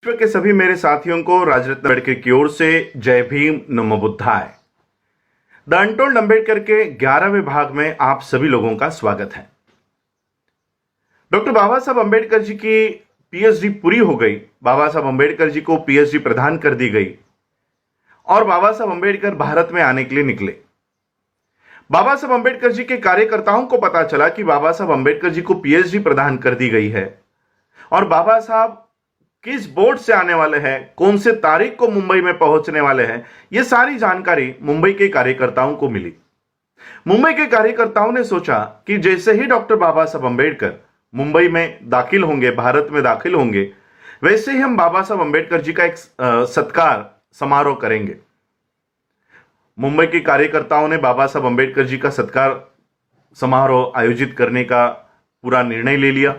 विश्व के सभी मेरे साथियों को राजरत्न अम्बेडकर की ओर से जय भीम नमो बुद्धाय। द अनटोल्ड अम्बेडकर के 11वें भाग में आप सभी लोगों का स्वागत है। डॉक्टर बाबा साहब अम्बेडकर जी की पीएचडी पूरी हो गई। बाबा साहब अम्बेडकर जी को पीएचडी प्रदान कर दी गई और बाबा साहब अम्बेडकर भारत में आने के लिए निकले। बाबा साहब अम्बेडकर जी के कार्यकर्ताओं को पता चला कि बाबा साहब अम्बेडकर जी को पीएचडी प्रदान कर दी गई है और बाबा साहब किस बोर्ड से आने वाले हैं, कौन से तारीख को मुंबई में पहुंचने वाले हैं, यह सारी जानकारी मुंबई के कार्यकर्ताओं को मिली। मुंबई के कार्यकर्ताओं ने सोचा कि जैसे ही डॉक्टर बाबा साहब अम्बेडकर मुंबई में दाखिल होंगे, भारत में दाखिल होंगे, वैसे ही हम बाबा साहब अम्बेडकर जी का एक सत्कार समारोह करेंगे। मुंबई के कार्यकर्ताओं ने बाबा साहब अम्बेडकर जी का सत्कार समारोह आयोजित करने का पूरा निर्णय ले लिया।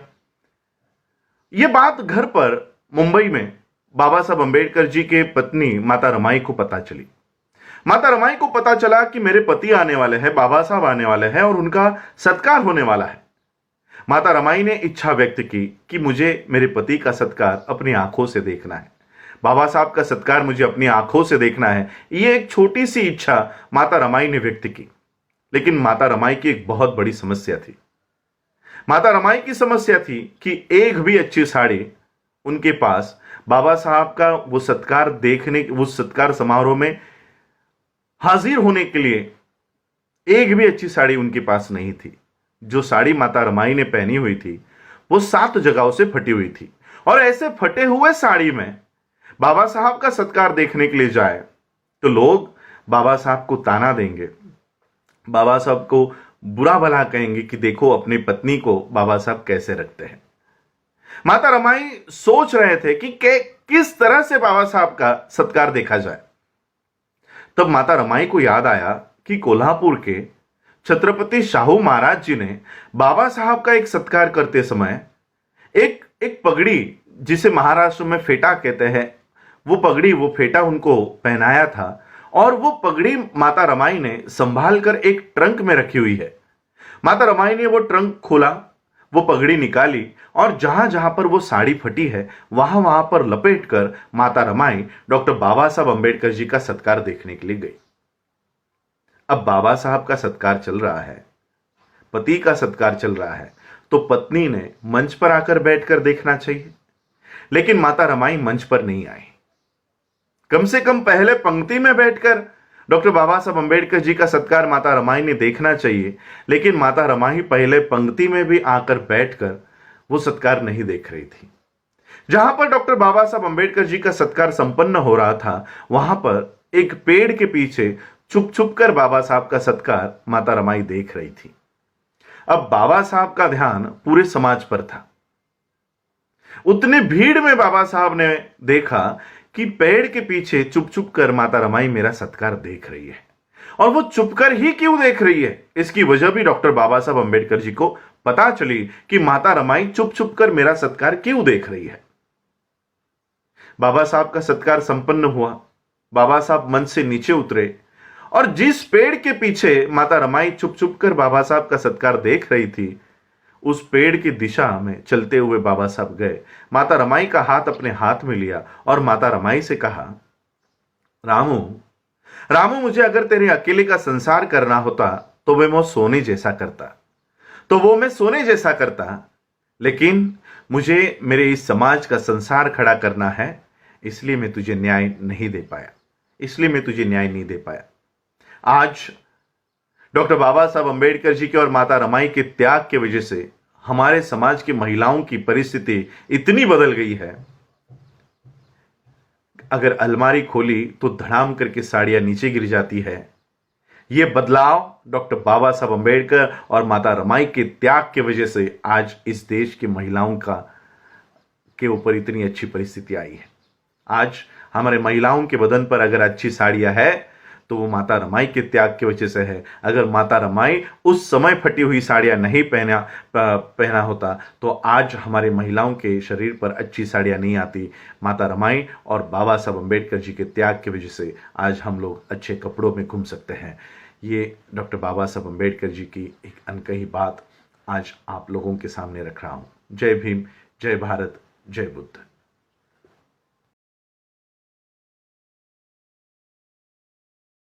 यह बात घर पर मुंबई में बाबा साहब अम्बेडकर जी के पत्नी माता रमाई को पता चली। माता रमाई को पता चला कि मेरे पति आने वाले हैं, बाबा साहब आने वाले हैं और उनका सत्कार होने वाला है। माता रमाई ने इच्छा व्यक्त की कि मुझे मेरे पति का सत्कार अपनी आंखों से देखना है, बाबा साहब का सत्कार मुझे अपनी आंखों से देखना है। यह एक छोटी सी इच्छा माता रमाई ने व्यक्त की, लेकिन माता रमाई की एक बहुत बड़ी समस्या थी। माता रमाई की समस्या थी कि एक भी अच्छी साड़ी उनके पास बाबा साहब का वो सत्कार देखने, उस सत्कार समारोह में हाजिर होने के लिए एक भी अच्छी साड़ी उनके पास नहीं थी। जो साड़ी माता रमाई ने पहनी हुई थी वो 7 जगहों से फटी हुई थी और ऐसे फटे हुए साड़ी में बाबा साहब का सत्कार देखने के लिए जाए तो लोग बाबा साहब को ताना देंगे, बाबा साहब को बुरा भला कहेंगे कि देखो अपनी पत्नी को बाबा साहब कैसे रखते हैं। माता रमाई सोच रहे थे कि किस तरह से बाबा साहब का सत्कार देखा जाए। तब माता रमाई को याद आया कि कोल्हापुर के छत्रपति शाहू महाराज जी ने बाबा साहब का एक सत्कार करते समय एक पगड़ी, जिसे महाराष्ट्र में फेटा कहते हैं, वो पगड़ी, वो फेटा उनको पहनाया था और वो पगड़ी माता रमाई ने संभाल कर एक ट्रंक में रखी हुई है। माता रमाई ने वो ट्रंक खोला, वो पगड़ी निकाली और जहां जहां पर वो साड़ी फटी है वहां वहां पर लपेटकर माता रमाई डॉक्टर बाबा साहब अम्बेडकर जी का सत्कार देखने के लिए गई। अब बाबा साहब का सत्कार चल रहा है, पति का सत्कार चल रहा है, तो पत्नी ने मंच पर आकर बैठकर देखना चाहिए, लेकिन माता रमाई मंच पर नहीं आई। कम से कम पहले पंक्ति में बैठकर डॉक्टर बाबा साहब अम्बेडकर जी का सत्कार माता रमाई ने देखना चाहिए, लेकिन माता रमाई पहले पंक्ति में भी आकर बैठकर वो सत्कार नहीं देख रही थी। जहां पर डॉक्टर बाबा साहब अम्बेडकर जी का सत्कार संपन्न हो रहा था वहां पर एक पेड़ के पीछे छुप छुप कर बाबा साहब का सत्कार माता रमाई देख रही थी। अब बाबा साहब का ध्यान पूरे समाज पर था। उतनी भीड़ में बाबा साहब ने देखा कि पेड़ के पीछे चुप चुप कर माता रमाई मेरा सत्कार देख रही है, और वो चुप कर ही क्यों देख रही है, इसकी वजह भी डॉक्टर बाबा साहब अम्बेडकर जी को पता चली कि माता रमाई चुप चुप कर मेरा सत्कार क्यों देख रही है। बाबा साहब का सत्कार संपन्न हुआ, बाबा साहब मंच से नीचे उतरे और जिस पेड़ के पीछे माता रमाई चुप चुप कर बाबा साहब का सत्कार देख रही थी, उस पेड़ की दिशा में चलते हुए बाबा साहब गए। माता रमाई का हाथ अपने हाथ में लिया और माता रमाई से कहा, रामू रामू, मुझे अगर तेरे अकेले का संसार करना होता तो मैं सोने जैसा करता, लेकिन मुझे मेरे इस समाज का संसार खड़ा करना है, इसलिए मैं तुझे न्याय नहीं दे पाया। आज डॉक्टर बाबा साहब अम्बेडकर जी के और माता रमाई के त्याग की वजह से हमारे समाज की महिलाओं की परिस्थिति इतनी बदल गई है, अगर अलमारी खोली तो धड़ाम करके साड़ियां नीचे गिर जाती है। यह बदलाव डॉक्टर बाबा साहब अम्बेडकर और माता रमाई के त्याग की वजह से आज इस देश की महिलाओं के ऊपर इतनी अच्छी परिस्थिति आई है। आज हमारे महिलाओं के बदन पर अगर अच्छी साड़ियां है तो वो माता रमाई के त्याग की वजह से है। अगर माता रमाई उस समय फटी हुई साड़ियां नहीं पहना होता तो आज हमारे महिलाओं के शरीर पर अच्छी साड़ियां नहीं आती। माता रमाई और बाबा साहब अम्बेडकर जी के त्याग की वजह से आज हम लोग अच्छे कपड़ों में घूम सकते हैं। ये डॉक्टर बाबा साहब अम्बेडकर जी की एक अनकही बात आज आप लोगों के सामने रख रहा हूं। जय भीम, जय भारत, जय बुद्ध।